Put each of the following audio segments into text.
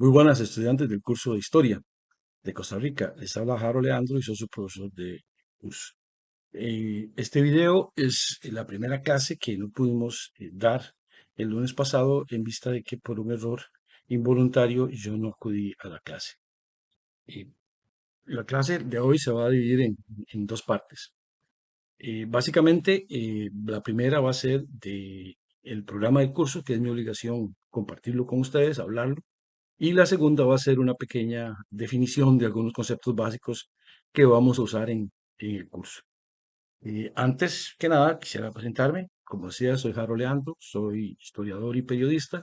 Muy buenas estudiantes del curso de Historia de Costa Rica. Les habla Jaro Leandro y soy su profesor de curso. Este video es la primera clase que no pudimos dar el lunes pasado en vista de que por un error involuntario yo no acudí a la clase. Eh, la clase de hoy se va a dividir en dos partes. Básicamente, la primera va a ser de el programa del curso, que es mi obligación compartirlo con ustedes, hablarlo. Y la segunda va a ser una pequeña definición de algunos conceptos básicos que vamos a usar en el curso. Antes que nada, quisiera presentarme. Como decía, soy Jaro Leandro, soy historiador y periodista.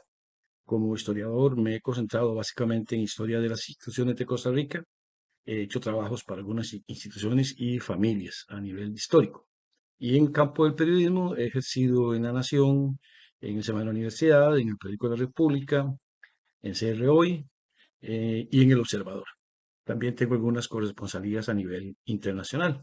Como historiador me he concentrado básicamente en historia de las instituciones de Costa Rica. He hecho trabajos para algunas instituciones y familias a nivel histórico. Y en el campo del periodismo he ejercido en La Nación, en el Semana de la Universidad, en el Periódico de la República, en CR Hoy, y en El Observador. También tengo algunas corresponsalías a nivel internacional.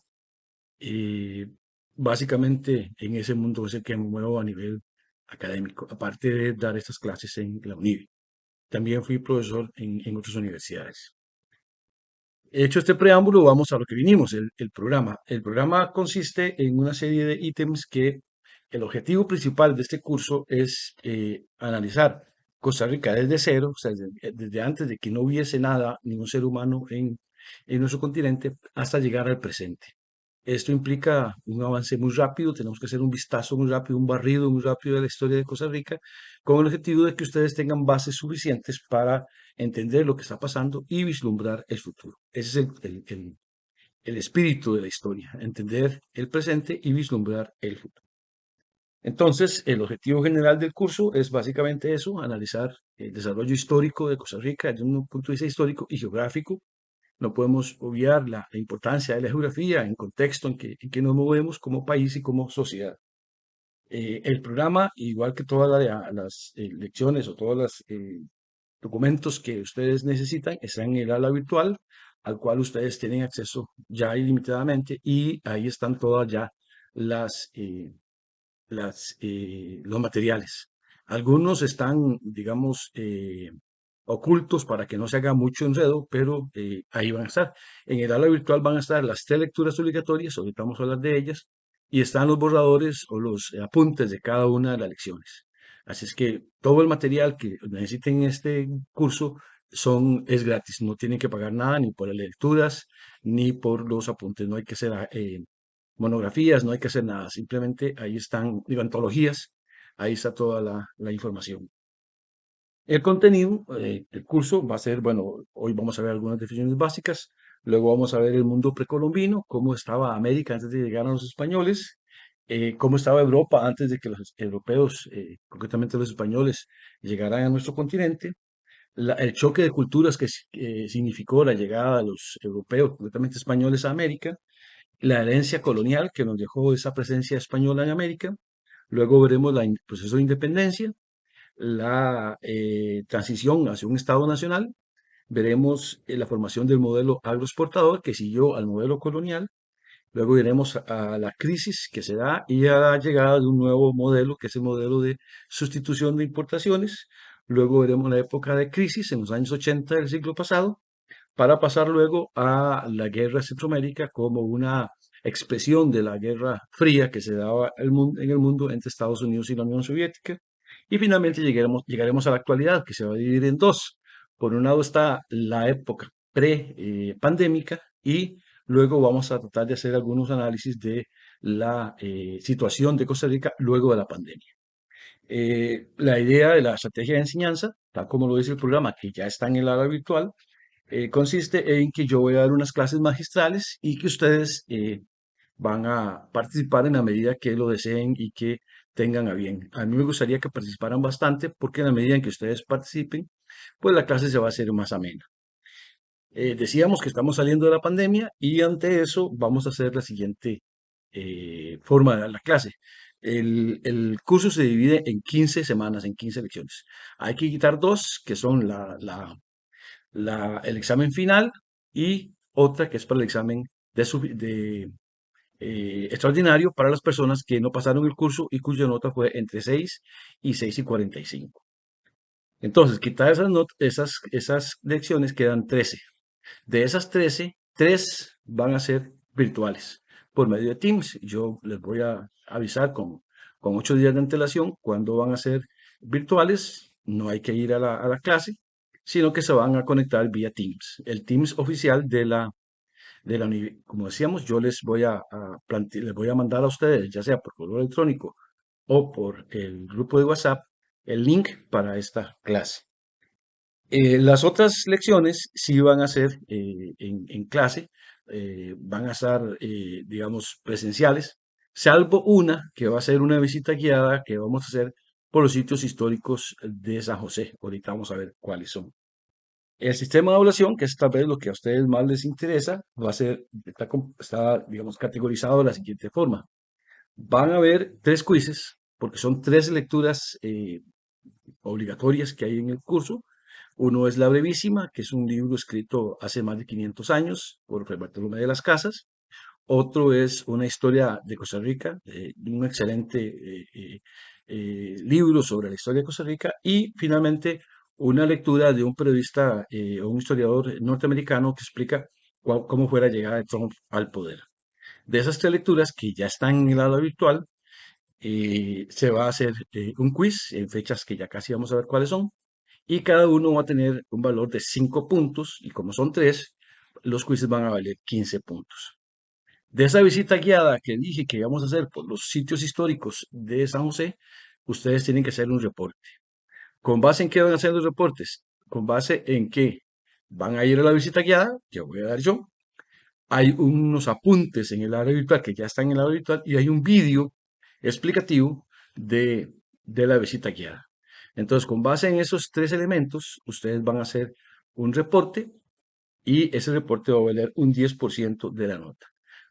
Eh, Básicamente en ese mundo es el que me muevo a nivel académico, aparte de dar estas clases en la UNIBE. También fui profesor en otras universidades. Hecho este preámbulo, vamos a lo que vinimos, el programa. El programa consiste en una serie de ítems que el objetivo principal de este curso es analizar Costa Rica desde cero, o sea, desde antes de que no hubiese nada, ningún ser humano en nuestro continente, hasta llegar al presente. Esto implica un avance muy rápido, tenemos que hacer un vistazo muy rápido, un barrido muy rápido de la historia de Costa Rica, con el objetivo de que ustedes tengan bases suficientes para entender lo que está pasando y vislumbrar el futuro. Ese es el espíritu de la historia, entender el presente y vislumbrar el futuro. Entonces, el objetivo general del curso es básicamente eso, analizar el desarrollo histórico de Costa Rica desde un punto de vista histórico y geográfico. No podemos obviar la importancia de la geografía en contexto en que nos movemos como país y como sociedad. El programa, igual que todas las lecciones o todos los documentos que ustedes necesitan, están en el aula virtual, al cual ustedes tienen acceso ya ilimitadamente y ahí están todas ya las, los materiales. Algunos están, digamos, ocultos para que no se haga mucho enredo, pero ahí van a estar. En el aula virtual van a estar las tres lecturas obligatorias, ahorita vamos a hablar de ellas, y están los borradores o los apuntes de cada una de las lecciones. Así es que todo el material que necesiten en este curso es gratis, no tienen que pagar nada ni por las lecturas ni por los apuntes, no hay que hacer monografías, no hay que hacer nada, simplemente ahí están, digo, antologías, ahí está toda la información. El contenido del curso va a ser, bueno, hoy vamos a ver algunas definiciones básicas, luego vamos a ver el mundo precolombino, cómo estaba América antes de llegar a los españoles, cómo estaba Europa antes de que los europeos, concretamente los españoles, llegaran a nuestro continente, el choque de culturas que significó la llegada de los europeos, concretamente españoles a América, la herencia colonial que nos dejó esa presencia española en América. Luego veremos el proceso de independencia, la transición hacia un Estado nacional. Veremos la formación del modelo agroexportador que siguió al modelo colonial. Luego iremos a la crisis que se da y a la llegada de un nuevo modelo, que es el modelo de sustitución de importaciones. Luego veremos la época de crisis en los años 80 del siglo pasado, para pasar luego a la guerra de Centroamérica como una expresión de la Guerra Fría que se daba en el mundo entre Estados Unidos y la Unión Soviética. Y finalmente llegaremos a la actualidad, que se va a dividir en dos. Por un lado está la época pre-pandémica y luego vamos a tratar de hacer algunos análisis de la situación de Costa Rica luego de la pandemia. La idea de la estrategia de enseñanza, tal como lo dice el programa, que ya está en el aula virtual, consiste en que yo voy a dar unas clases magistrales y que ustedes van a participar en la medida que lo deseen y que tengan a bien. A mí me gustaría que participaran bastante porque en la medida en que ustedes participen, pues la clase se va a hacer más amena. Decíamos que estamos saliendo de la pandemia y ante eso vamos a hacer la siguiente forma de dar la clase. El curso se divide en 15 semanas, en 15 lecciones. Hay que quitar dos, que son el examen final y otra que es para el examen extraordinario para las personas que no pasaron el curso y cuya nota fue entre 6 y 6 y 45. Entonces, quitar esas lecciones quedan 13. De esas 13, 3 van a ser virtuales por medio de Teams. Yo les voy a avisar con 8 días de antelación cuándo van a ser virtuales. No hay que ir a la clase, sino que se van a conectar vía Teams. El Teams oficial de la universidad, como decíamos, yo les voy a mandar a ustedes, ya sea por correo electrónico o por el grupo de WhatsApp, el link para esta clase. Las otras lecciones sí van a ser en clase, van a estar, digamos, presenciales, salvo una que va a ser una visita guiada que vamos a hacer por los sitios históricos de San José. Ahorita vamos a ver cuáles son. El sistema de evaluación, que es tal vez lo que a ustedes más les interesa, va a ser, está, digamos, categorizado de la siguiente forma. Van a haber 3 quizzes, porque son 3 lecturas obligatorias que hay en el curso. Uno es La Brevísima, que es un libro escrito hace más de 500 años por Fray Bartolomé de las Casas. Otro es Una historia de Costa Rica, un excelente libro sobre la historia de Costa Rica. Y finalmente, una lectura de un periodista o un historiador norteamericano que explica cómo fue la llegada de Trump al poder. De esas 3 lecturas que ya están en el aula virtual, se va a hacer un quiz en fechas que ya casi vamos a ver cuáles son, y cada uno va a tener un valor de 5 puntos, y como son 3, los quizzes van a valer 15 puntos. De esa visita guiada que dije que íbamos a hacer por los sitios históricos de San José, ustedes tienen que hacer un reporte. ¿Con base en qué van a hacer los reportes? Con base en que van a ir a la visita guiada, que voy a dar yo. Hay unos apuntes en el área virtual que ya están en el área virtual y hay un vídeo explicativo de la visita guiada. Entonces, con base en esos 3 elementos, ustedes van a hacer un reporte y ese reporte va a valer un 10% de la nota.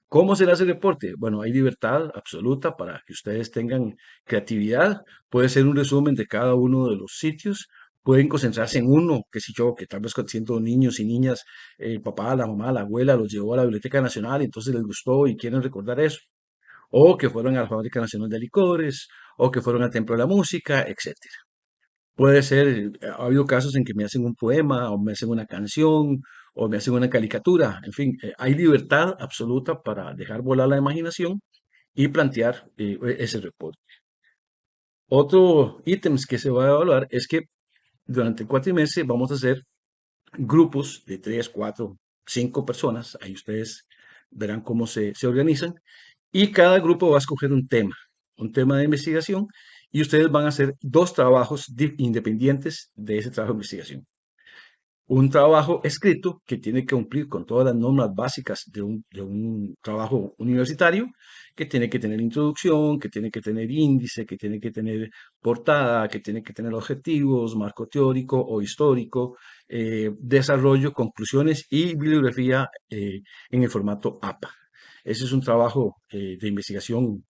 ¿Cómo será ese reporte? Bueno, hay libertad absoluta para que ustedes tengan creatividad. Puede ser un resumen de cada uno de los sitios. Pueden concentrarse en uno, que si yo, que tal vez siendo niños y niñas, el papá, la mamá, la abuela los llevó a la Biblioteca Nacional y entonces les gustó y quieren recordar eso. O que fueron a la Fábrica Nacional de Licores, o que fueron al Templo de la Música, etcétera. Puede ser, ha habido casos en que me hacen un poema, o me hacen una canción, o me hacen una caricatura. En fin, hay libertad absoluta para dejar volar la imaginación y plantear ese reporte. Otro ítems que se va a evaluar es que durante el cuatrimestre vamos a hacer grupos de 3, 4, 5 personas. Ahí ustedes verán cómo se organizan. Y cada grupo va a escoger un tema de investigación, y ustedes van a hacer 2 trabajos independientes de ese trabajo de investigación. Un trabajo escrito que tiene que cumplir con todas las normas básicas de un trabajo universitario, que tiene que tener introducción, que tiene que tener índice, que tiene que tener portada, que tiene que tener objetivos, marco teórico o histórico, desarrollo, conclusiones y bibliografía en el formato APA. Ese es un trabajo de investigación,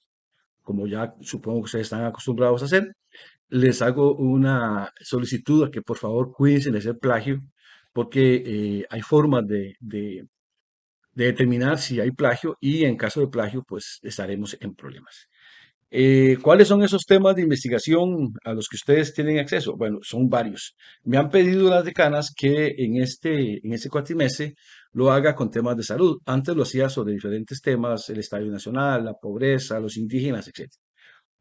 como ya supongo que ustedes están acostumbrados a hacer. Les hago una solicitud a que por favor cuídense de hacer plagio, porque hay formas de determinar si hay plagio, y en caso de plagio, pues estaremos en problemas. ¿Cuáles son esos temas de investigación a los que ustedes tienen acceso? Bueno, son varios. Me han pedido las decanas que en este cuatrimestre lo haga con temas de salud. Antes lo hacía sobre diferentes temas: el Estadio Nacional, la pobreza, los indígenas, etc.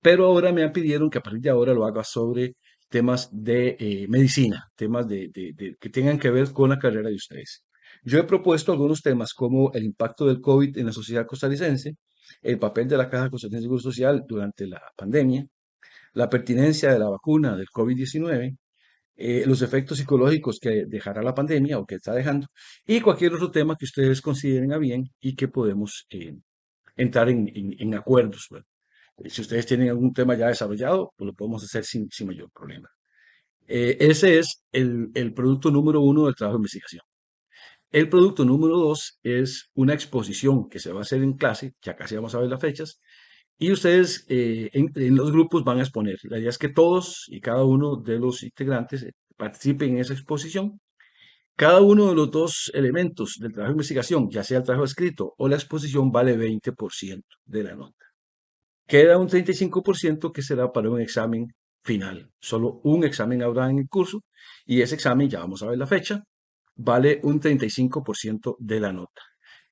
Pero ahora me han pidieron que a partir de ahora lo haga sobre temas de medicina, temas que tengan que ver con la carrera de ustedes. Yo he propuesto algunos temas como el impacto del COVID en la sociedad costarricense, el papel de la Caja Costarricense de Seguro Social durante la pandemia, la pertinencia de la vacuna del COVID-19, los efectos psicológicos que dejará la pandemia o que está dejando, y cualquier otro tema que ustedes consideren a bien y que podemos entrar en acuerdos, ¿verdad? Si ustedes tienen algún tema ya desarrollado, pues lo podemos hacer sin mayor problema. Ese es el producto número 1 del trabajo de investigación. El producto número 2 es una exposición que se va a hacer en clase, ya casi vamos a ver las fechas, y ustedes en los grupos van a exponer. La idea es que todos y cada uno de los integrantes participen en esa exposición. Cada uno de los 2 elementos del trabajo de investigación, ya sea el trabajo escrito o la exposición, vale 20% de la nota. Queda un 35% que será para un examen final. Solo un examen habrá en el curso y ese examen, ya vamos a ver la fecha, vale un 35% de la nota.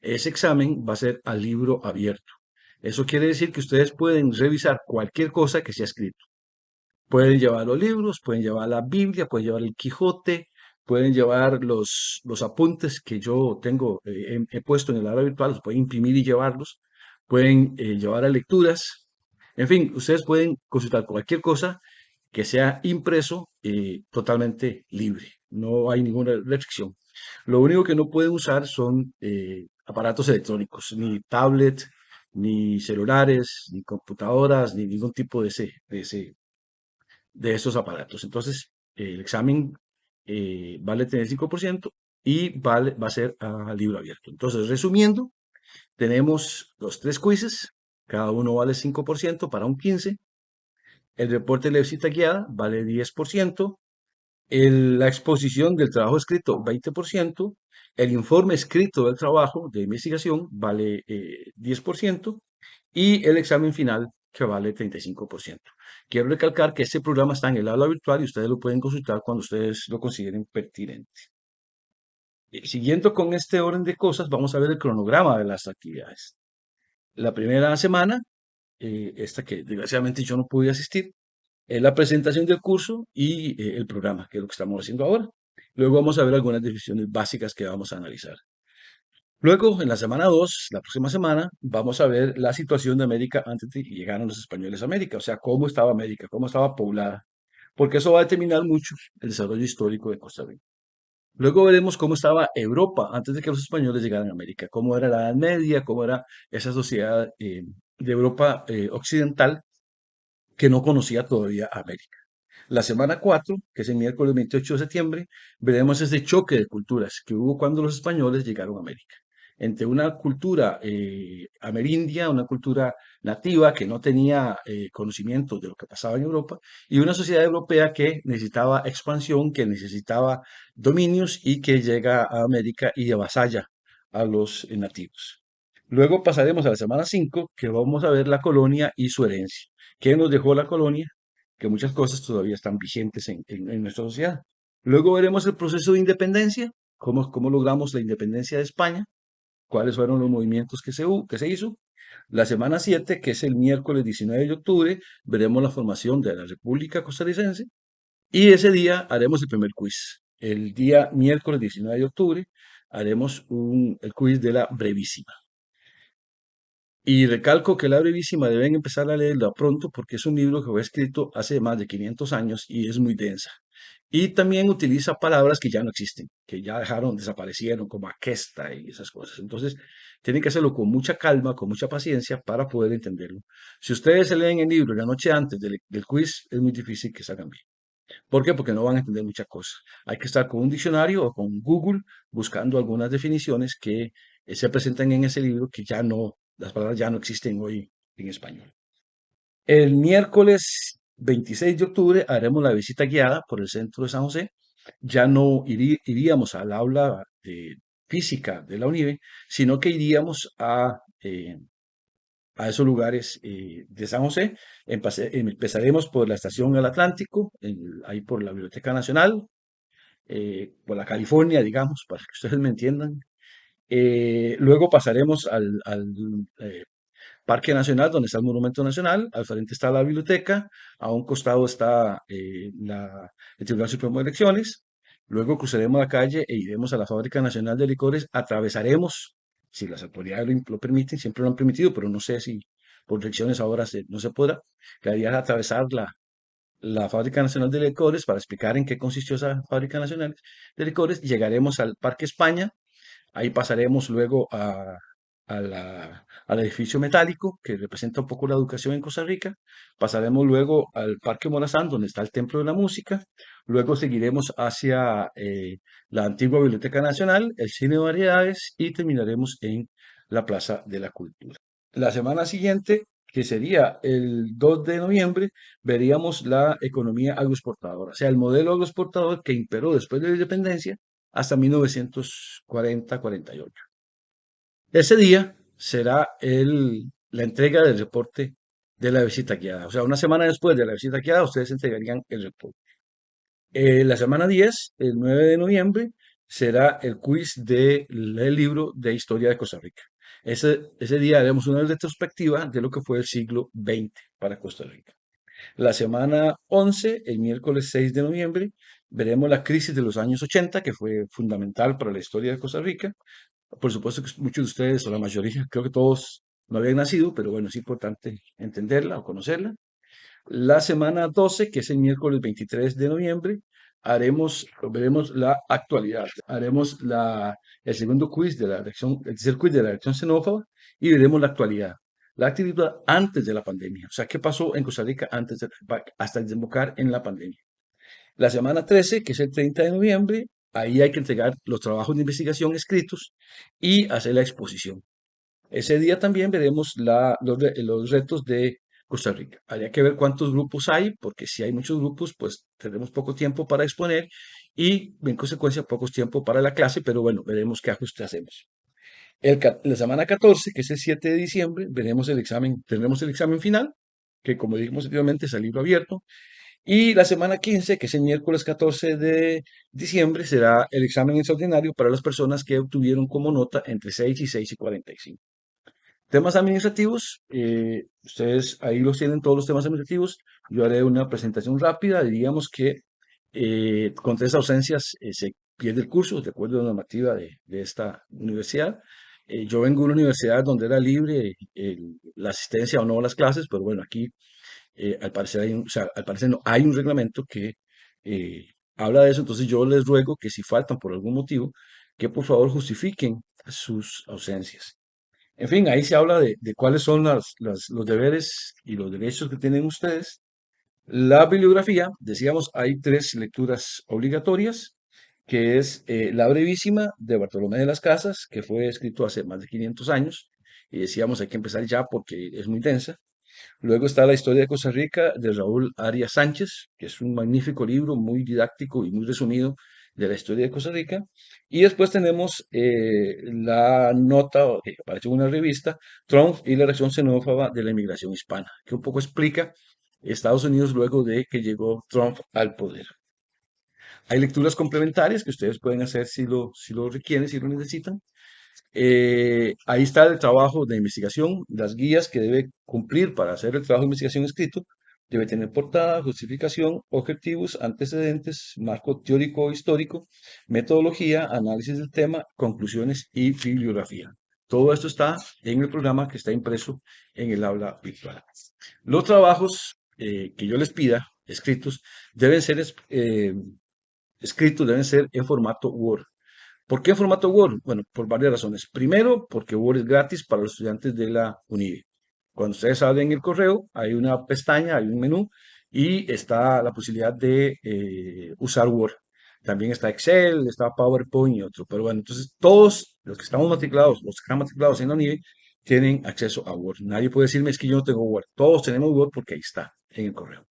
Ese examen va a ser a libro abierto. Eso quiere decir que ustedes pueden revisar cualquier cosa que se ha escrito. Pueden llevar los libros, pueden llevar la Biblia, pueden llevar el Quijote, pueden llevar los apuntes que yo tengo, he puesto en el aula virtual, los pueden imprimir y llevarlos, pueden llevar a lecturas, en fin, ustedes pueden consultar cualquier cosa que sea impreso totalmente libre, no hay ninguna restricción. Lo único que no pueden usar son aparatos electrónicos, ni tablet, ni celulares, ni computadoras, ni ningún tipo de esos aparatos. Entonces, el examen vale 35% y va a ser a libro abierto. Entonces, resumiendo, tenemos los tres quizzes, cada uno vale 5% para un 15%. El reporte de la visita guiada vale 10%. La exposición del trabajo escrito 20%. El informe escrito del trabajo de investigación vale 10% y el examen final que vale 35%. Quiero recalcar que este programa está en el aula virtual y ustedes lo pueden consultar cuando ustedes lo consideren pertinente. Siguiendo con este orden de cosas, vamos a ver el cronograma de las actividades. La primera semana, esta que desgraciadamente yo no pude asistir, es la presentación del curso y el programa, que es lo que estamos haciendo ahora. Luego vamos a ver algunas definiciones básicas que vamos a analizar. Luego, en la semana 2, la próxima semana, vamos a ver la situación de América antes de que llegaran los españoles a América, o sea, cómo estaba América, cómo estaba poblada, porque eso va a determinar mucho el desarrollo histórico de Costa Rica. Luego veremos cómo estaba Europa antes de que los españoles llegaran a América, cómo era la Edad Media, cómo era esa sociedad de Europa occidental que no conocía todavía América. La semana 4, que es el miércoles 28 de septiembre, veremos ese choque de culturas que hubo cuando los españoles llegaron a América. Entre una cultura amerindia, una cultura nativa que no tenía conocimiento de lo que pasaba en Europa, y una sociedad europea que necesitaba expansión, que necesitaba dominios y que llega a América y avasalla a los nativos. Luego pasaremos a la semana 5, que vamos a ver la colonia y su herencia. ¿Qué nos dejó la colonia? Que muchas cosas todavía están vigentes en nuestra sociedad. Luego veremos el proceso de independencia, cómo logramos la independencia de España, cuáles fueron los movimientos que se hizo. La semana 7, que es el miércoles 19 de octubre, veremos la formación de la República Costarricense y ese día haremos el primer quiz. El día miércoles 19 de octubre haremos el quiz de la brevísima. Y recalco que la brevísima deben empezar a leerla pronto porque es un libro que fue escrito hace más de 500 años y es muy densa. Y también utiliza palabras que ya no existen, que ya desaparecieron, como aquesta y esas cosas. Entonces, tienen que hacerlo con mucha calma, con mucha paciencia para poder entenderlo. Si ustedes se leen el libro la noche antes del quiz, es muy difícil que salgan bien. ¿Por qué? Porque no van a entender muchas cosas. Hay que estar con un diccionario o con Google buscando algunas definiciones que se presentan en ese libro que ya no, las palabras ya no existen hoy en español. El miércoles 26 de octubre haremos la visita guiada por el centro de San José. Ya no iríamos al aula de física de la UNIBE, sino que iríamos a esos lugares de San José. Empezaremos por la estación El Atlántico, ahí por la Biblioteca Nacional, por la California, digamos, para que ustedes me entiendan. Luego pasaremos al eh, Parque Nacional, donde está el Monumento Nacional. Al frente está la biblioteca, a un costado está el Tribunal Supremo de Elecciones. Luego cruzaremos la calle e iremos a la Fábrica Nacional de Licores. Atravesaremos, si las autoridades lo permiten, siempre lo han permitido, pero no sé si por restricciones ahora no se podrá. Quedaría atravesar la Fábrica Nacional de Licores para explicar en qué consistió esa Fábrica Nacional de Licores. Llegaremos al Parque España. Ahí pasaremos luego al edificio metálico que representa un poco la educación en Costa Rica. Pasaremos luego al Parque Morazán, donde está el Templo de la Música. Luego seguiremos hacia la antigua Biblioteca Nacional, el Cine de Variedades y terminaremos en la Plaza de la Cultura. La semana siguiente, que sería el 2 de noviembre, veríamos la economía agroexportadora, o sea, el modelo agroexportador que imperó después de la independencia hasta 1940-48. Ese día será la entrega del reporte de la visita guiada. O sea, una semana después de la visita guiada, ustedes entregarían el reporte. La semana 10, el 9 de noviembre, será el quiz del libro de Historia de Costa Rica. Ese día haremos una retrospectiva de lo que fue el siglo XX para Costa Rica. La semana 11, el miércoles 6 de noviembre, veremos la crisis de los años 80, que fue fundamental para la historia de Costa Rica. Por supuesto que muchos de ustedes, o la mayoría, creo que todos no habían nacido, pero bueno, es importante entenderla o conocerla. La semana 12, que es el miércoles 23 de noviembre, veremos la actualidad. Haremos el segundo quiz de la reacción, el tercer quiz de la reacción xenófoba y veremos la actualidad. La actividad antes de la pandemia. O sea, ¿qué pasó en Costa Rica hasta desembocar en la pandemia? La semana 13, que es el 30 de noviembre, ahí hay que entregar los trabajos de investigación escritos y hacer la exposición. Ese día también veremos los retos de Costa Rica. Habría que ver cuántos grupos hay, porque si hay muchos grupos, pues tendremos poco tiempo para exponer y, en consecuencia, poco tiempo para la clase, pero bueno, veremos qué ajuste hacemos. La semana 14, que es el 7 de diciembre, tendremos el examen final, que como dijimos anteriormente es a libro abierto, y la semana 15, que es el miércoles 14 de diciembre, será el examen extraordinario para las personas que obtuvieron como nota entre 6 y 6,45. Temas administrativos, ustedes ahí los tienen todos los temas administrativos. Yo haré una presentación rápida. Diríamos que con 3 ausencias se pierde el curso, de acuerdo a la normativa de esta universidad. Yo vengo de una universidad donde era libre la asistencia o no a las clases, pero bueno, aquí al parecer o sea, al parecer no, hay un reglamento que eh, habla de eso. Entonces yo les ruego que si faltan por algún motivo, que por favor justifiquen sus ausencias. En fin, ahí se habla de cuáles son los deberes y los derechos que tienen ustedes. La bibliografía, decíamos, hay 3 lecturas obligatorias, que es la brevísima de Bartolomé de las Casas, que fue escrito hace más de 500 años, y decíamos hay que empezar ya porque es muy densa. Luego está La historia de Costa Rica de Raúl Arias Sánchez, que es un magnífico libro, muy didáctico y muy resumido de la historia de Costa Rica. Y después tenemos la nota que apareció en una revista, Trump y la reacción xenófoba de la inmigración hispana, que un poco explica Estados Unidos luego de que llegó Trump al poder. Hay lecturas complementarias que ustedes pueden hacer si lo requieren, si lo necesitan. Ahí está el trabajo de investigación, las guías que debe cumplir para hacer el trabajo de investigación escrito. Debe tener portada, justificación, objetivos, antecedentes, marco teórico o histórico, metodología, análisis del tema, conclusiones y bibliografía. Todo esto está en el programa que está impreso en el aula virtual. Los trabajos que yo les pida, escritos, deben ser deben ser en formato Word. ¿Por qué en formato Word? Bueno, por varias razones. Primero, porque Word es gratis para los estudiantes de la UNIVE. Cuando ustedes abren el correo, hay una pestaña, hay un menú y está la posibilidad de usar Word. También está Excel, está PowerPoint y otro. Pero bueno, entonces todos los que estamos matriculados, los que están matriculados en la UNIVE, tienen acceso a Word. Nadie puede decirme es que yo no tengo Word. Todos tenemos Word porque ahí está en el correo.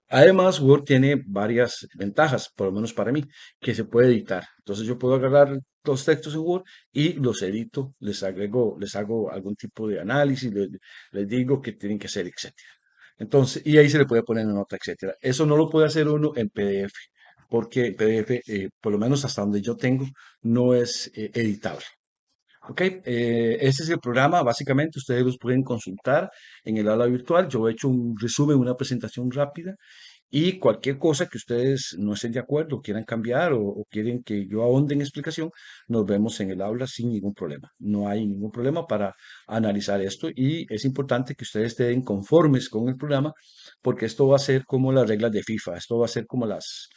Además, Word tiene varias ventajas, por lo menos para mí, que se puede editar. Entonces yo puedo agarrar los textos en Word y los edito, les hago algún tipo de análisis, les digo que tienen que hacer, etcétera. Entonces, y ahí se le puede poner una nota, etcétera. Eso no lo puede hacer uno en PDF, porque PDF, por lo menos hasta donde yo tengo, no es editable. Ok, este es el programa, básicamente ustedes los pueden consultar en el aula virtual. Yo he hecho un resumen, una presentación rápida y cualquier cosa que ustedes no estén de acuerdo, quieran cambiar o quieren que yo ahonde en explicación, nos vemos en el aula sin ningún problema. No hay ningún problema para analizar esto y es importante que ustedes estén conformes con el programa porque esto va a ser como las reglas de FIFA, esto va a ser como las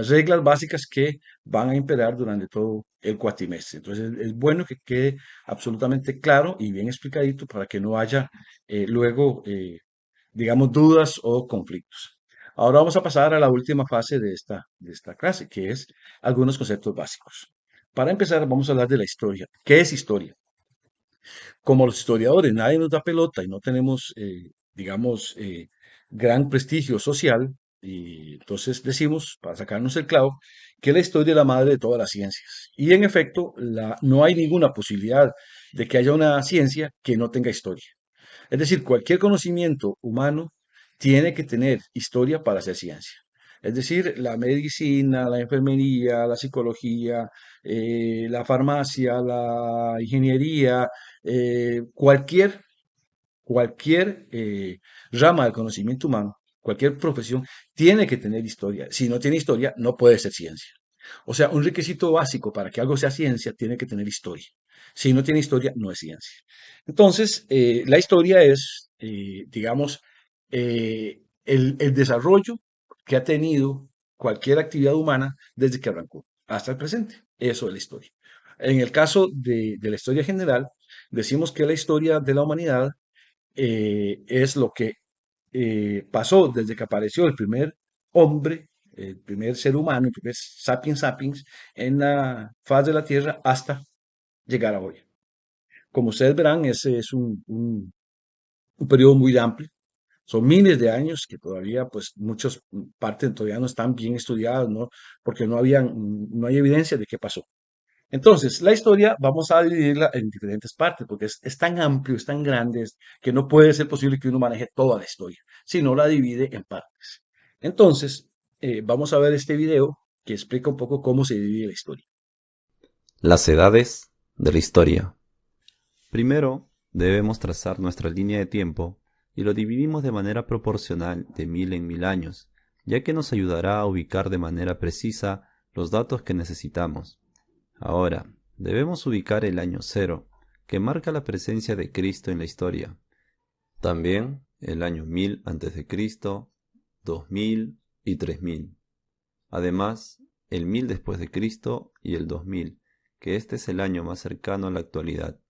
reglas básicas que van a imperar durante todo el cuatrimestre. Entonces es bueno que quede absolutamente claro y bien explicadito para que no haya luego, digamos, dudas o conflictos. Ahora vamos a pasar a la última fase de esta clase, que es algunos conceptos básicos. Para empezar, vamos a hablar de la historia. ¿Qué es historia? Como los historiadores, nadie nos da pelota y no tenemos, digamos, gran prestigio social, y entonces decimos, para sacarnos el clavo, que la historia es la madre de todas las ciencias. Y en efecto, no hay ninguna posibilidad de que haya una ciencia que no tenga historia. Es decir, cualquier conocimiento humano tiene que tener historia para hacer ciencia. Es decir, la medicina, la enfermería, la psicología, la farmacia, la ingeniería, cualquier rama del conocimiento humano, cualquier profesión, tiene que tener historia. Si no tiene historia, no puede ser ciencia. O sea, un requisito básico para que algo sea ciencia tiene que tener historia. Si no tiene historia, no es ciencia. Entonces, la historia es, digamos, el desarrollo que ha tenido cualquier actividad humana desde que arrancó hasta el presente. Eso es la historia. En el caso de la historia general, decimos que la historia de la humanidad es lo que pasó desde que apareció el primer hombre, el primer ser humano, el primer sapiens sapiens en la faz de la Tierra hasta llegar a hoy. Como ustedes verán, ese es un periodo muy amplio. Son miles de años que todavía, pues, muchas partes todavía no están bien estudiadas, ¿no? Porque no hay evidencia de qué pasó. Entonces, la historia vamos a dividirla en diferentes partes, porque es tan amplio, es tan grande, que no puede ser posible que uno maneje toda la historia, sino la divide en partes. Entonces, vamos a ver este video que explica un poco cómo se divide la historia. Las edades de la historia. Primero, debemos trazar nuestra línea de tiempo y lo dividimos de manera proporcional de 1000 en 1000 años, ya que nos ayudará a ubicar de manera precisa los datos que necesitamos. Ahora, debemos ubicar el año cero, que marca la presencia de Cristo en la historia. También el año 1000 a.C., 2000 y 3000. Además, el 1000 después de Cristo y el 2000, que este es el año más cercano a la actualidad.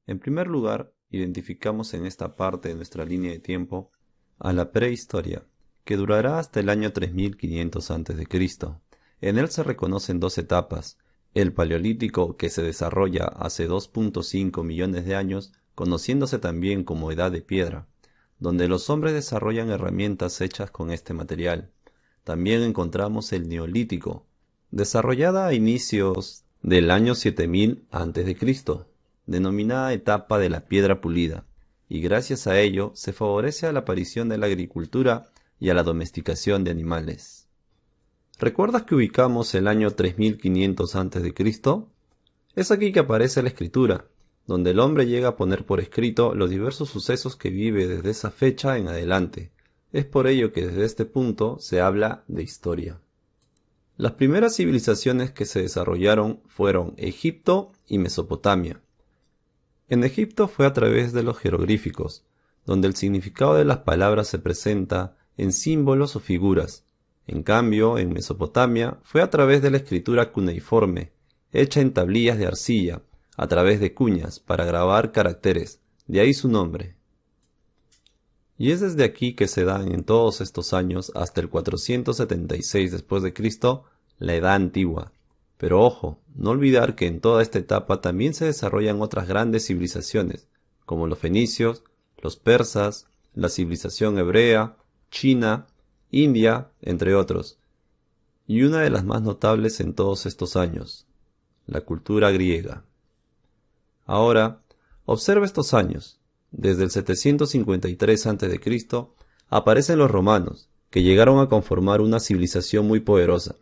En primer lugar, identificamos en esta parte de nuestra línea de tiempo a la prehistoria, que durará hasta el año 3500 a.C. En él se reconocen dos etapas: el Paleolítico, que se desarrolla hace 2.5 millones de años, conociéndose también como Edad de Piedra, donde los hombres desarrollan herramientas hechas con este material. También encontramos el Neolítico, desarrollada a inicios del año 7000 a.C., denominada etapa de la piedra pulida, y gracias a ello se favorece a la aparición de la agricultura y a la domesticación de animales. ¿Recuerdas que ubicamos el año 3500 a.C.? Es aquí que aparece la escritura, donde el hombre llega a poner por escrito los diversos sucesos que vive desde esa fecha en adelante. Es por ello que desde este punto se habla de historia. Las primeras civilizaciones que se desarrollaron fueron Egipto y Mesopotamia. En Egipto fue a través de los jeroglíficos, donde el significado de las palabras se presenta en símbolos o figuras. En cambio, en Mesopotamia fue a través de la escritura cuneiforme, hecha en tablillas de arcilla, a través de cuñas, para grabar caracteres, de ahí su nombre. Y es desde aquí que se dan en todos estos años, hasta el 476 después de Cristo, la Edad Antigua. Pero ojo, no olvidar que en toda esta etapa también se desarrollan otras grandes civilizaciones, como los fenicios, los persas, la civilización hebrea, China, India, entre otros. Y una de las más notables en todos estos años, la cultura griega. Ahora, observa estos años. Desde el 753 a.C. aparecen los romanos, que llegaron a conformar una civilización muy poderosa.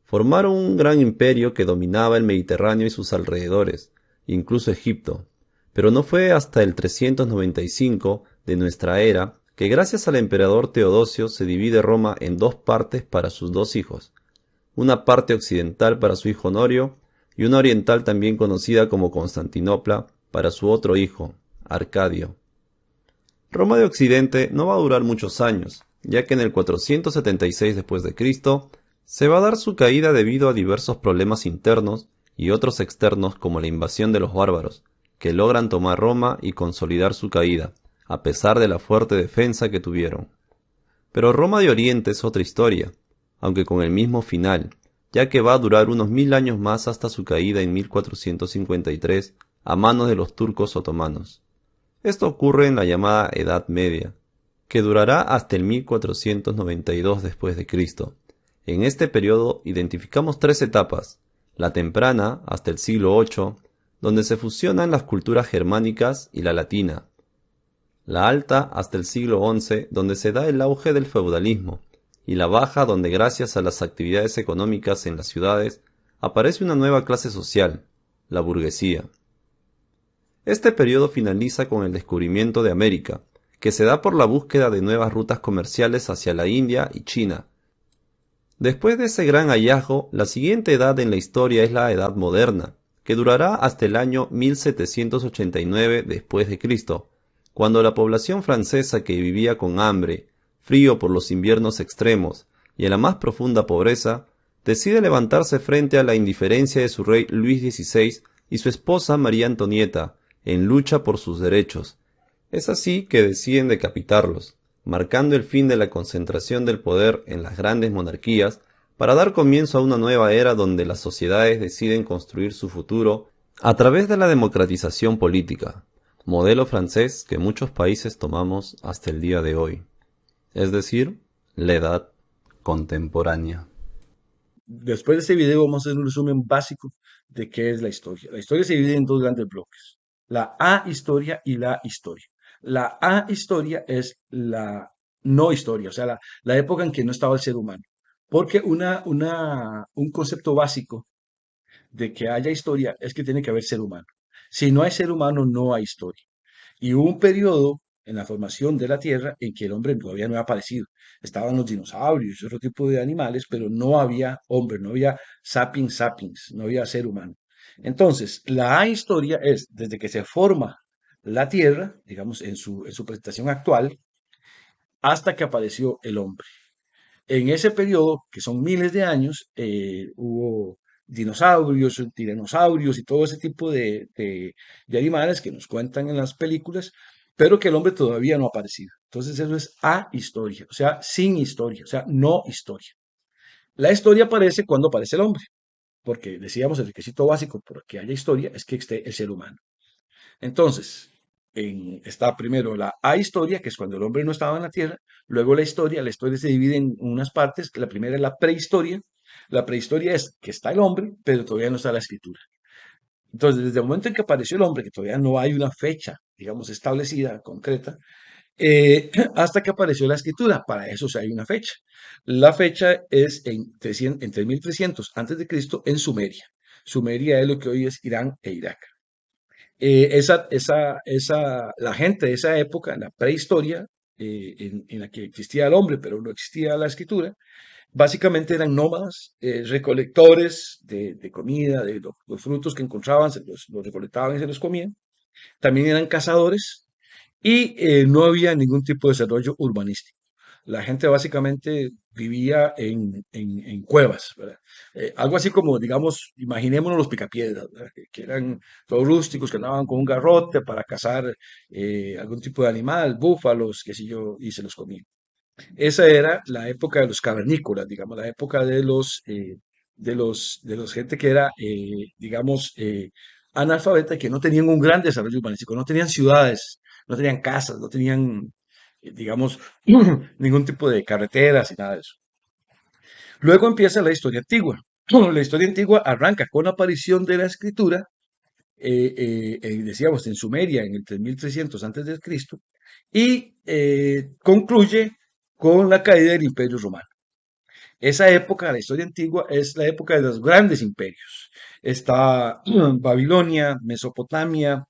Formaron un gran imperio que dominaba el Mediterráneo y sus alrededores, incluso Egipto. Pero no fue hasta el 395 de nuestra era que gracias al emperador Teodosio se divide Roma en dos partes para sus dos hijos, una parte occidental para su hijo Honorio y una oriental también conocida como Constantinopla para su otro hijo, Arcadio. Roma de Occidente no va a durar muchos años, ya que en el 476 después de Cristo se va a dar su caída debido a diversos problemas internos y otros externos como la invasión de los bárbaros, que logran tomar Roma y consolidar su caída, a pesar de la fuerte defensa que tuvieron. Pero Roma de Oriente es otra historia, aunque con el mismo final, ya que va a durar unos 1000 años más hasta su caída en 1453 a manos de los turcos otomanos. Esto ocurre en la llamada Edad Media, que durará hasta el 1492 después de Cristo. En este periodo identificamos tres etapas: la temprana, hasta el siglo VIII, donde se fusionan las culturas germánicas y la latina; la alta hasta el siglo XI, donde se da el auge del feudalismo, y la baja, donde gracias a las actividades económicas en las ciudades aparece una nueva clase social, la burguesía. Este periodo finaliza con el descubrimiento de América, que se da por la búsqueda de nuevas rutas comerciales hacia la India y China. Después de ese gran hallazgo, la siguiente edad en la historia es la Edad Moderna, que durará hasta el año 1789 después de Cristo, cuando la población francesa, que vivía con hambre, frío por los inviernos extremos y en la más profunda pobreza, decide levantarse frente a la indiferencia de su rey Luis XVI y su esposa María Antonieta, en lucha por sus derechos. Es así que deciden decapitarlos, marcando el fin de la concentración del poder en las grandes monarquías, para dar comienzo a una nueva era donde las sociedades deciden construir su futuro a través de la democratización política, modelo francés que muchos países tomamos hasta el día de hoy, es decir, la edad contemporánea. Después de este video vamos a hacer un resumen básico de qué es la historia. La historia se divide en dos grandes bloques, la A-historia y la historia. La A-historia es la no historia, o sea, la época en que no estaba el ser humano. Porque un concepto básico de que haya historia es que tiene que haber ser humano. Si no hay ser humano, no hay historia. Y hubo un periodo en la formación de la Tierra en que el hombre todavía no había aparecido. Estaban los dinosaurios, otro tipo de animales, pero no había hombre, no había sapiens sapiens, no había ser humano. Entonces, la historia es desde que se forma la Tierra, digamos, en su presentación actual, hasta que apareció el hombre. En ese periodo, que son miles de años, hubo dinosaurios, tiranosaurios y todo ese tipo de animales que nos cuentan en las películas, pero que el hombre todavía no ha aparecido. Entonces eso es ahistoria, o sea, sin historia, o sea, no historia. La historia aparece cuando aparece el hombre, porque decíamos el requisito básico para que haya historia es que esté el ser humano. Entonces, está primero la ahistoria, que es cuando el hombre no estaba en la tierra, luego la historia se divide en unas partes, que la primera es la prehistoria es que está el hombre, pero todavía no está la escritura. Entonces, desde el momento en que apareció el hombre, que todavía no hay una fecha, digamos, establecida, concreta, hasta que apareció la escritura, para eso sí hay una fecha. La fecha es en 3300 antes de Cristo en Sumeria. Sumeria es lo que hoy es Irán e Irak. La gente de esa época, en la prehistoria, en la que existía el hombre, pero no existía la escritura, básicamente eran nómadas, recolectores de comida, de los frutos que encontraban, los recolectaban y se los comían. También eran cazadores y no había ningún tipo de desarrollo urbanístico. La gente básicamente vivía en cuevas, ¿verdad? Algo así como, digamos, imaginémonos los picapiedras, ¿verdad? Que eran todos rústicos que andaban con un garrote para cazar algún tipo de animal, búfalos, qué sé yo, y se los comían. Esa era la época de los cavernícolas, digamos, la época de los gente que era, digamos, analfabeta, que no tenían un gran desarrollo urbanístico, no tenían ciudades, no tenían casas, no tenían, digamos, ningún tipo de carreteras y nada de eso. Luego empieza la historia antigua. La historia antigua arranca con la aparición de la escritura, decíamos, en Sumeria, en el 3300 antes de Cristo, y concluye con la caída del Imperio Romano. Esa época, la historia antigua, es la época de los grandes imperios. Está Babilonia, Mesopotamia,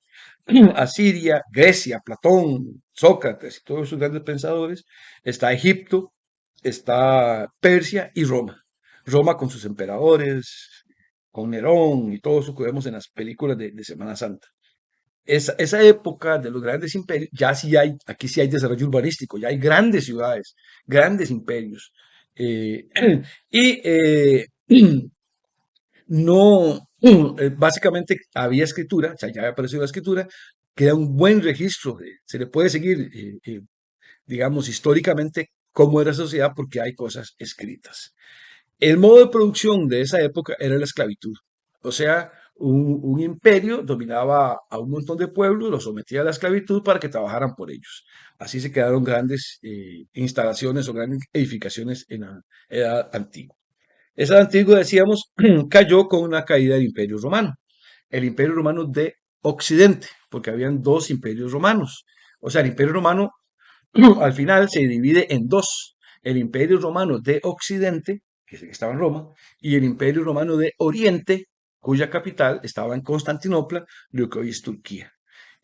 Asiria, Grecia, Platón, Sócrates y todos esos grandes pensadores. Está Egipto, está Persia y Roma. Roma con sus emperadores, con Nerón y todo eso que vemos en las películas de Semana Santa. Esa época de los grandes imperios, ya sí hay, aquí sí hay desarrollo urbanístico, ya hay grandes ciudades, grandes imperios. eh, y no, básicamente había escritura, o sea, ya había aparecido la escritura, queda un buen registro, se le puede seguir, digamos, históricamente cómo era la sociedad porque hay cosas escritas. El modo de producción de esa época era la esclavitud. O sea, un imperio dominaba a un montón de pueblos, los sometía a la esclavitud para que trabajaran por ellos. Así se quedaron grandes instalaciones o grandes edificaciones en la edad antigua. Esa edad antigua, decíamos, cayó con una caída del Imperio Romano. El Imperio Romano de Occidente, porque habían dos imperios romanos. O sea, el Imperio Romano al final se divide en dos. El Imperio Romano de Occidente, que es el que estaba en Roma, y el Imperio Romano de Oriente, cuya capital estaba en Constantinopla, lo que hoy es Turquía.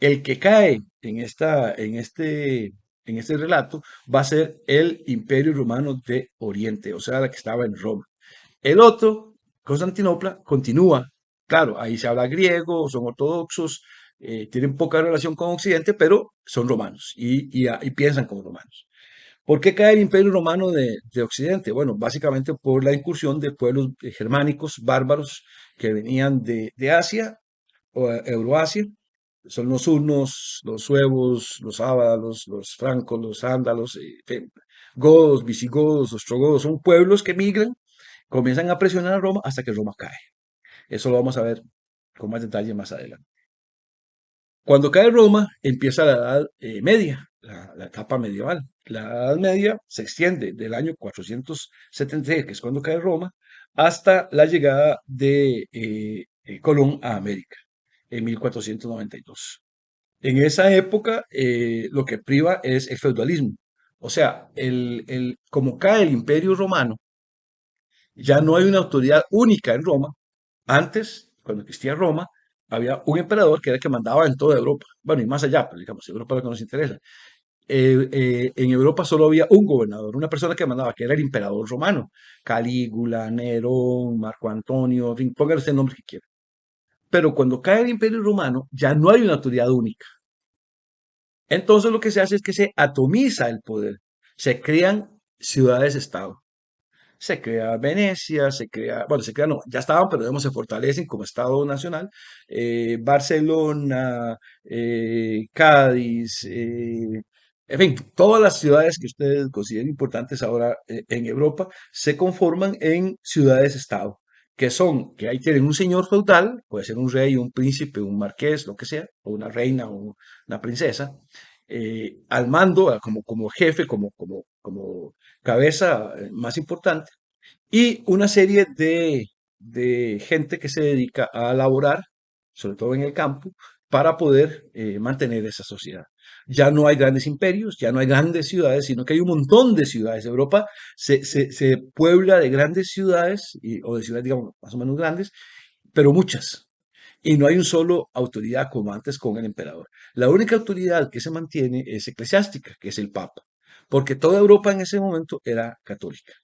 El que cae en este relato va a ser el Imperio Romano de Oriente, o sea, la que estaba en Roma. El otro, Constantinopla, continúa. Claro, ahí se habla griego, son ortodoxos, tienen poca relación con Occidente, pero son romanos y piensan como romanos. ¿Por qué cae el Imperio Romano de Occidente? Bueno, básicamente por la incursión de pueblos germánicos, bárbaros, que venían de Asia o Euroasia. Son los hunos, los suevos, los ávaros, los francos, los ándalos, godos, visigodos, ostrogodos. Son pueblos que migran, comienzan a presionar a Roma hasta que Roma cae. Eso lo vamos a ver con más detalle más adelante. Cuando cae Roma, empieza la Edad Media, la etapa medieval. La Edad Media se extiende del año 476, que es cuando cae Roma, hasta la llegada de Colón a América en 1492. En esa época, lo que priva es el feudalismo. O sea, como cae el Imperio Romano, ya no hay una autoridad única en Roma. Antes, cuando existía Roma, había un emperador que era el que mandaba en toda Europa. Bueno, y más allá, pero digamos, Europa es lo que nos interesa. En Europa solo había un gobernador, una persona que mandaba, que era el emperador romano. Calígula, Nerón, Marco Antonio, en fin, póngale usted el nombre que quiera. Pero cuando cae el Imperio Romano, ya no hay una autoridad única. Entonces lo que se hace es que se atomiza el poder. Se crean ciudades-estado. Se crea Venecia, se crea, bueno, se crea, no, ya estaban, pero digamos se fortalecen como Estado nacional. Barcelona, Cádiz, en fin, todas las ciudades que ustedes consideren importantes ahora en Europa se conforman en ciudades-estado, que son, que ahí tienen un señor feudal, puede ser un rey, un príncipe, un marqués, lo que sea, o una reina o una princesa, al mando, como jefe, como cabeza más importante, y una serie de gente que se dedica a laborar, sobre todo en el campo, para poder mantener esa sociedad. Ya no hay grandes imperios, ya no hay grandes ciudades, sino que hay un montón de ciudades. Europa se puebla de grandes ciudades, o de ciudades, digamos, más o menos grandes, pero muchas. Y no hay un solo autoridad como antes con el emperador. La única autoridad que se mantiene es eclesiástica, que es el Papa, porque toda Europa en ese momento era católica.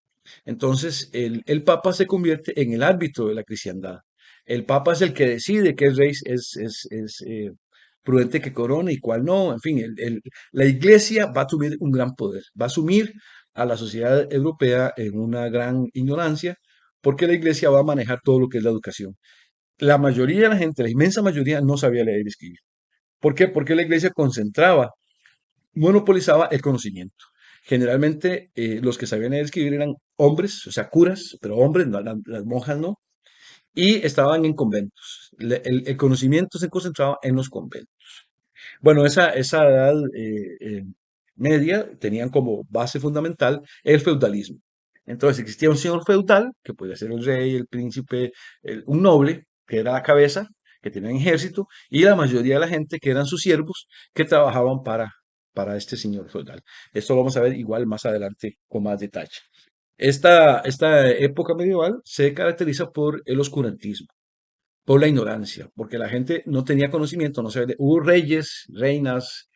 Entonces, el Papa se convierte en el árbitro de la cristiandad. El Papa es el que decide qué rey es prudente que corone y cuál no. En fin, la Iglesia va a asumir un gran poder, va a asumir a la sociedad europea en una gran ignorancia, porque la Iglesia va a manejar todo lo que es la educación. La mayoría de la gente, la inmensa mayoría, no sabía leer y escribir. ¿Por qué? Porque la Iglesia concentraba, monopolizaba el conocimiento. Generalmente los que sabían leer y escribir eran hombres, o sea, curas, pero hombres, no, las monjas no, y estaban en conventos. El conocimiento se concentraba en los conventos. Bueno, esa edad media tenían como base fundamental el feudalismo. Entonces existía un señor feudal, que podía ser el rey, el príncipe, un noble, que era la cabeza, que tenía un ejército, y la mayoría de la gente que eran sus siervos, que trabajaban para este señor feudal. Esto lo vamos a ver igual más adelante con más detalle. Esta época medieval se caracteriza por el oscurantismo, por la ignorancia, porque la gente no tenía conocimiento, no sabía, hubo reyes, reinas,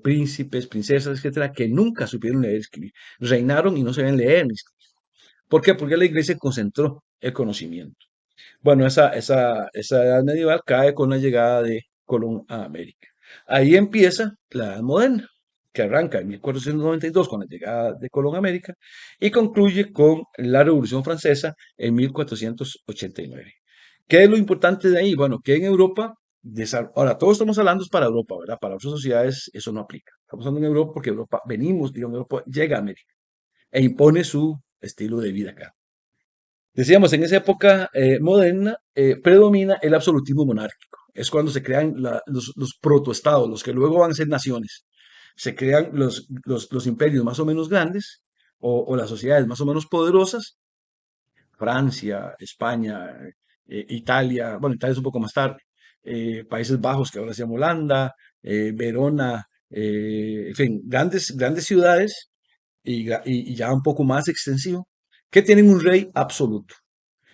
príncipes, princesas, etcétera, que nunca supieron leer y escribir. Reinaron y no sabían leer ni escribir. ¿Por qué? Porque la iglesia concentró el conocimiento. Bueno, esa edad medieval cae con la llegada de Colón a América. Ahí empieza la edad moderna, que arranca en 1492 con la llegada de Colón a América y concluye con la Revolución Francesa en 1489. ¿Qué es lo importante de ahí? Bueno, que en Europa, ahora todos estamos hablando es para Europa, ¿verdad? Para otras sociedades eso no aplica. Estamos hablando en Europa porque Europa, venimos, digamos, Europa llega a América e impone su estilo de vida acá. Decíamos, en esa época moderna predomina el absolutismo monárquico. Es cuando se crean los protoestados, los que luego van a ser naciones. Se crean los imperios más o menos grandes o las sociedades más o menos poderosas. Francia, España, Italia, bueno, Italia es un poco más tarde. Países Bajos, que ahora se llama Holanda, Verona, en fin, grandes ciudades y ya un poco más extensivo, que tienen un rey absoluto.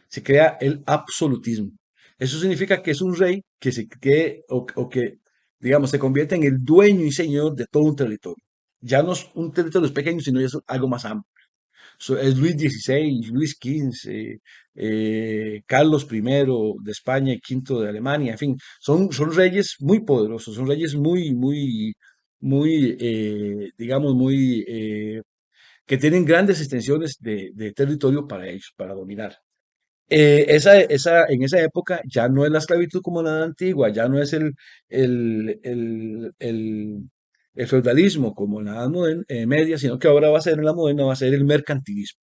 Se crea el absolutismo. Eso significa que es un rey que o que, digamos, se convierte en el dueño y señor de todo un territorio. Ya no es un territorio pequeño, sino ya es algo más amplio. Es Luis XVI, Luis XV, Carlos I de España y Quinto de Alemania, en fin, son reyes muy poderosos, son reyes digamos, que tienen grandes extensiones de territorio para ellos, para dominar. En esa época ya no es la esclavitud como la antigua, ya no es el, el, el, el feudalismo como en la Edad Media, sino que ahora va a ser en la moderna, va a ser el mercantilismo.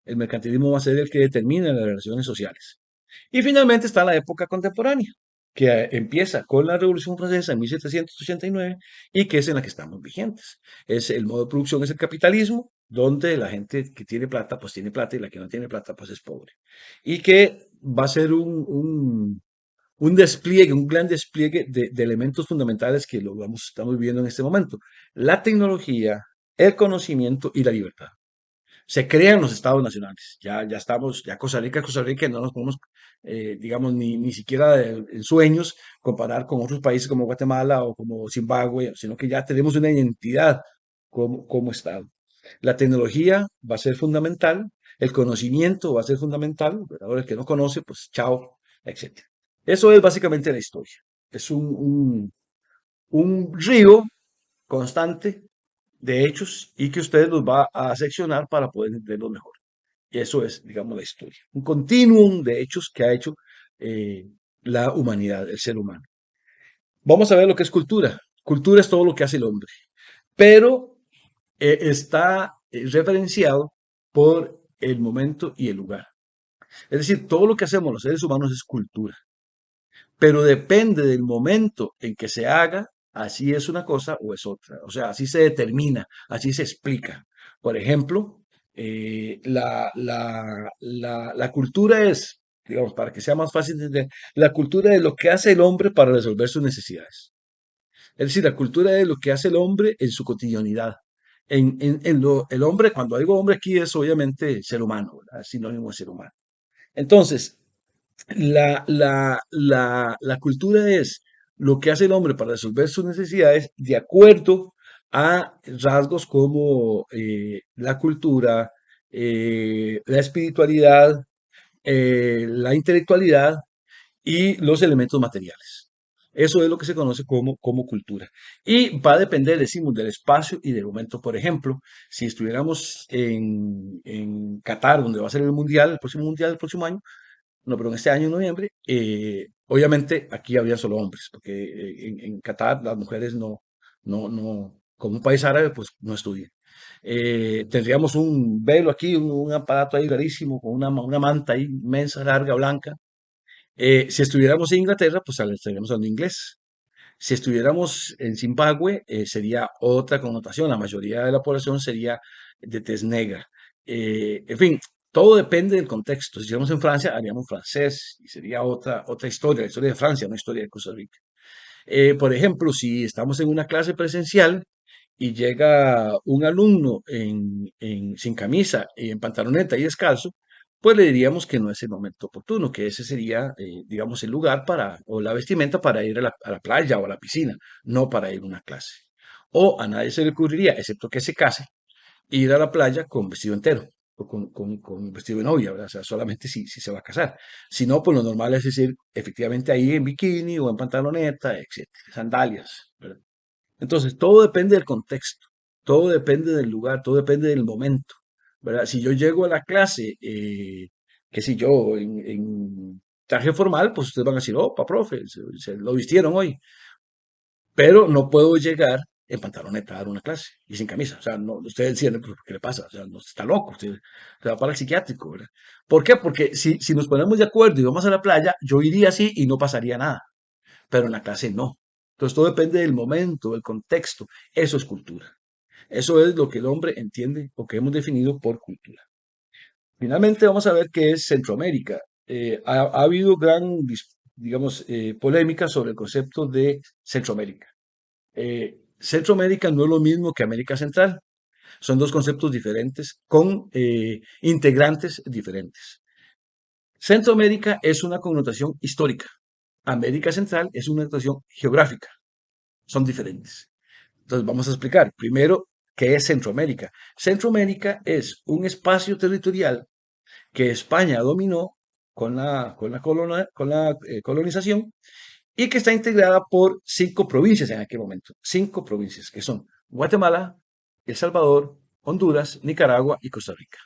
El mercantilismo va a ser el que determina las relaciones sociales. Y finalmente está la época contemporánea, que empieza con la Revolución Francesa en 1789 y que es en la que estamos vigentes. Es el modo de producción, es el capitalismo, donde la gente que tiene plata, pues tiene plata y la que no tiene plata, pues es pobre. Y que va a ser un despliegue, un gran despliegue de elementos fundamentales que estamos viviendo en este momento. La tecnología, el conocimiento y la libertad. Se crean los estados nacionales. Ya estamos, ya Costa Rica, no nos podemos, digamos, ni siquiera en sueños comparar con otros países como Guatemala o como Zimbabue, sino que ya tenemos una identidad como estado. La tecnología va a ser fundamental, el conocimiento va a ser fundamental, ¿verdad? Ahora el que no conoce, pues chao, etcétera. Eso es básicamente la historia. Es un río constante de hechos y que usted los va a seccionar para poder entenderlos mejor. Y eso es, digamos, la historia. Un continuum de hechos que ha hecho eh, la humanidad, el ser humano. Vamos a ver lo que es cultura. Cultura es todo lo que hace el hombre, pero está referenciado por el momento y el lugar. Es decir, todo lo que hacemos los seres humanos es cultura, pero depende del momento en que se haga, así es una cosa o es otra. O sea, así se determina, así se explica. Por ejemplo, la cultura es, digamos, para que sea más fácil de entender, la cultura es lo que hace el hombre para resolver sus necesidades. Es decir, la cultura es lo que hace el hombre en su cotidianidad. El hombre, cuando digo hombre aquí es obviamente ser humano, ¿verdad? Es sinónimo de ser humano. Entonces, la cultura es lo que hace el hombre para resolver sus necesidades de acuerdo a rasgos como la cultura, la espiritualidad, la intelectualidad y los elementos materiales. Eso es lo que se conoce como cultura. Y va a depender, decimos, del espacio y del momento. Por ejemplo, si estuviéramos en Qatar, donde va a ser el mundial el próximo año, no, pero en este año, en noviembre, obviamente aquí había solo hombres, porque en Qatar las mujeres como un país árabe, pues no estudian. Tendríamos un velo aquí, un aparato ahí rarísimo, con una manta ahí inmensa, larga, blanca. Si estuviéramos en Inglaterra, pues estaríamos hablando inglés. Si estuviéramos en Zimbabue, sería otra connotación. La mayoría de la población sería de tez negra. En fin, todo depende del contexto. Si estuviéramos en Francia, haríamos francés y sería otra historia, la historia de Francia, no la historia de Costa Rica. Por ejemplo, si estamos en una clase presencial y llega un alumno sin camisa y en pantaloneta y descalzo, pues le diríamos que no es el momento oportuno, que ese sería, digamos, el lugar o la vestimenta para ir a la playa o a la piscina, no para ir a una clase. O a nadie se le ocurriría, excepto que se case, ir a la playa con vestido entero o con vestido de novia, ¿verdad? O sea, solamente si se va a casar. Si no, pues lo normal es decir, efectivamente ahí en bikini o en pantaloneta, etcétera, sandalias, ¿verdad? Entonces, todo depende del contexto, todo depende del lugar, todo depende del momento, ¿verdad? Si yo llego a la clase, qué sé yo, en traje formal, pues ustedes van a decir, opa, profe, se lo vistieron hoy, pero no puedo llegar en pantaloneta a dar una clase y sin camisa. O sea, no, ustedes decían, "Pues, ¿qué le pasa? O sea, no está loco, usted se va para el psiquiátrico, ¿verdad? ¿Por qué? Porque si nos ponemos de acuerdo y vamos a la playa, yo iría así y no pasaría nada, pero en la clase no. Entonces todo depende del momento, del contexto. Eso es cultura. Eso es lo que el hombre entiende o que hemos definido por cultura. Finalmente vamos a ver qué es Centroamérica. Ha habido digamos, polémica sobre el concepto de Centroamérica. Centroamérica no es lo mismo que América Central. Son dos conceptos diferentes con integrantes diferentes. Centroamérica es una connotación histórica. América Central es una connotación geográfica. Son diferentes. Entonces vamos a explicar primero qué es Centroamérica. Centroamérica es un espacio territorial que España dominó con la colonización y que está integrada por 5 provincias en aquel momento. 5 provincias que son Guatemala, El Salvador, Honduras, Nicaragua y Costa Rica.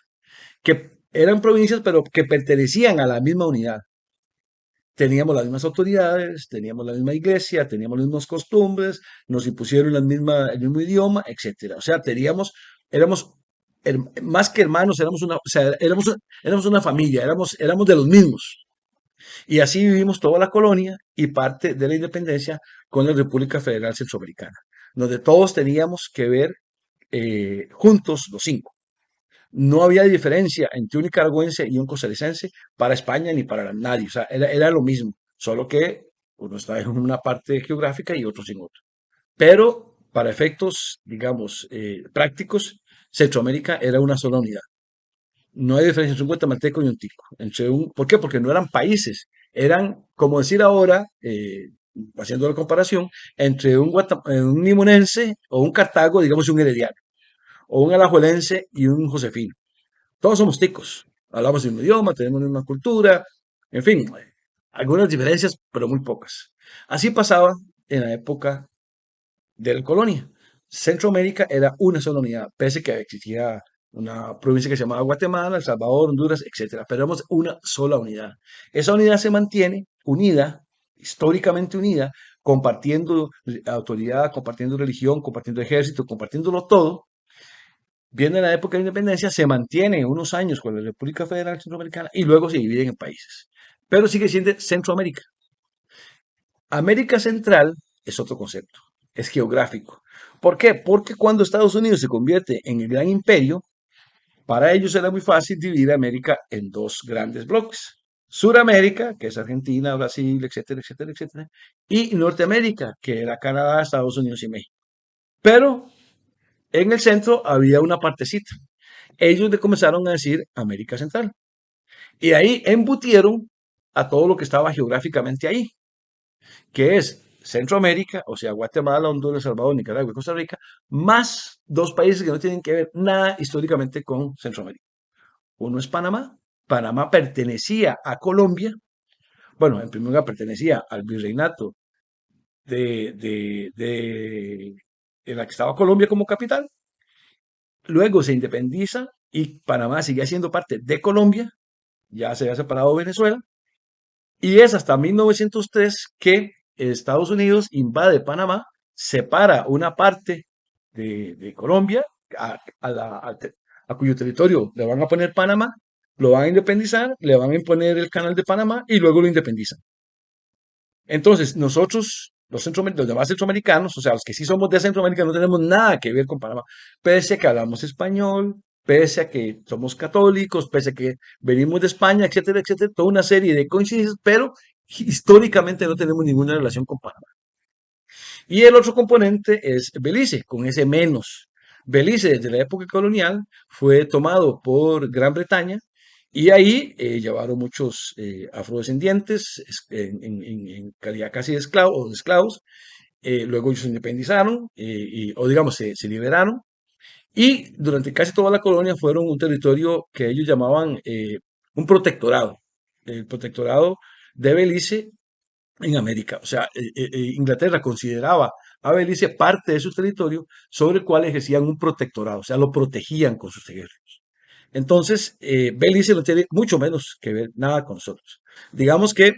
Que eran provincias pero que pertenecían a la misma unidad. Teníamos las mismas autoridades, teníamos la misma iglesia, teníamos las mismas costumbres, nos impusieron el mismo idioma, etcétera. O sea, éramos más que hermanos, o sea, éramos una familia, éramos de los mismos. Y así vivimos toda la colonia y parte de la independencia con la República Federal Centroamericana, donde todos teníamos que ver juntos los 5. No había diferencia entre un nicaragüense y un costarricense para España ni para nadie. O sea, era lo mismo, solo que uno está en una parte geográfica y otro sin otra. Pero para efectos, digamos, prácticos, Centroamérica era una sola unidad. No hay diferencia entre un guatemalteco y un tico. ¿Por qué? Porque no eran países. Eran, como decir ahora, haciendo la comparación, entre un limonense o un Cartago, digamos, y un herediano, o un alajuelense y un josefino. Todos somos ticos, hablamos el mismo idioma, tenemos la misma cultura, en fin, algunas diferencias, pero muy pocas. Así pasaba en la época de la colonia. Centroamérica era una sola unidad, pese que existía una provincia que se llamaba Guatemala, El Salvador, Honduras, etcétera, pero éramos una sola unidad. Esa unidad se mantiene unida, históricamente unida, compartiendo autoridad, compartiendo religión, compartiendo ejército, compartiéndolo todo. Viene la época de independencia, se mantiene unos años con la República Federal Centroamericana y luego se dividen en países. Pero sigue siendo Centroamérica. América Central es otro concepto, es geográfico. ¿Por qué? Porque cuando Estados Unidos se convierte en el gran imperio, para ellos era muy fácil dividir América en dos grandes bloques. Suramérica, que es Argentina, Brasil, etcétera, etcétera, etcétera, y Norteamérica, que era Canadá, Estados Unidos y México. Pero en el centro había una partecita. Ellos le comenzaron a decir América Central. Y ahí embutieron a todo lo que estaba geográficamente ahí, que es Centroamérica, o sea, Guatemala, Honduras, Salvador, Nicaragua y Costa Rica, más 2 países que no tienen que ver nada históricamente con Centroamérica. Uno es Panamá. Panamá pertenecía a Colombia. Bueno, en primer lugar pertenecía al virreinato de la que estaba Colombia como capital. Luego se independiza y Panamá sigue siendo parte de Colombia. Ya se había separado Venezuela. Y es hasta 1903 que Estados Unidos invade Panamá, separa una parte de Colombia, a cuyo territorio le van a poner Panamá, lo van a independizar, le van a imponer el canal de Panamá y luego lo independizan. Entonces, nosotros, los demás centroamericanos, o sea, los que sí somos de Centroamérica, no tenemos nada que ver con Panamá, pese a que hablamos español, pese a que somos católicos, pese a que venimos de España, etcétera, etcétera, toda una serie de coincidencias, pero históricamente no tenemos ninguna relación con Panamá. Y el otro componente es Belice, con ese menos. Belice, desde la época colonial, fue tomado por Gran Bretaña y ahí llevaron muchos afrodescendientes en calidad casi de esclavos o de esclavos. Luego ellos se independizaron, o digamos, se liberaron. Y durante casi toda la colonia fueron un territorio que ellos llamaban un protectorado. El protectorado de Belice en América. O sea, Inglaterra consideraba a Belice parte de su territorio sobre el cual ejercían un protectorado, o sea, lo protegían con sus ejércitos. Entonces, Belice no tiene mucho menos que ver nada con nosotros. Digamos que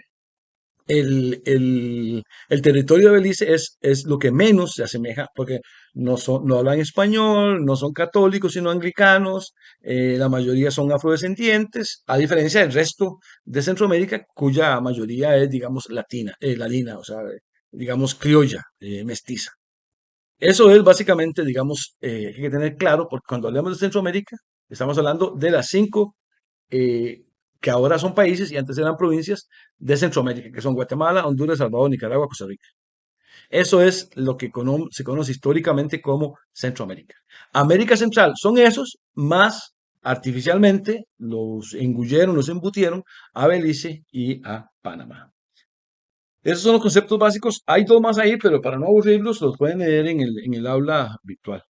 el territorio de Belice es lo que menos se asemeja, porque no hablan español, no son católicos, sino anglicanos, la mayoría son afrodescendientes, a diferencia del resto de Centroamérica, cuya mayoría es, digamos, ladina, o sea, digamos, criolla, mestiza. Eso es básicamente, digamos, hay que tener claro, porque cuando hablamos de Centroamérica, estamos hablando de las 5 eh, que ahora son países y antes eran provincias de Centroamérica, que son Guatemala, Honduras, Salvador, Nicaragua, Costa Rica. Eso es lo que se conoce históricamente como Centroamérica. América Central son esos, más artificialmente los engulleron, los embutieron a Belice y a Panamá. Esos son los conceptos básicos. Hay dos más ahí, pero para no aburrirlos, los pueden leer en el aula virtual.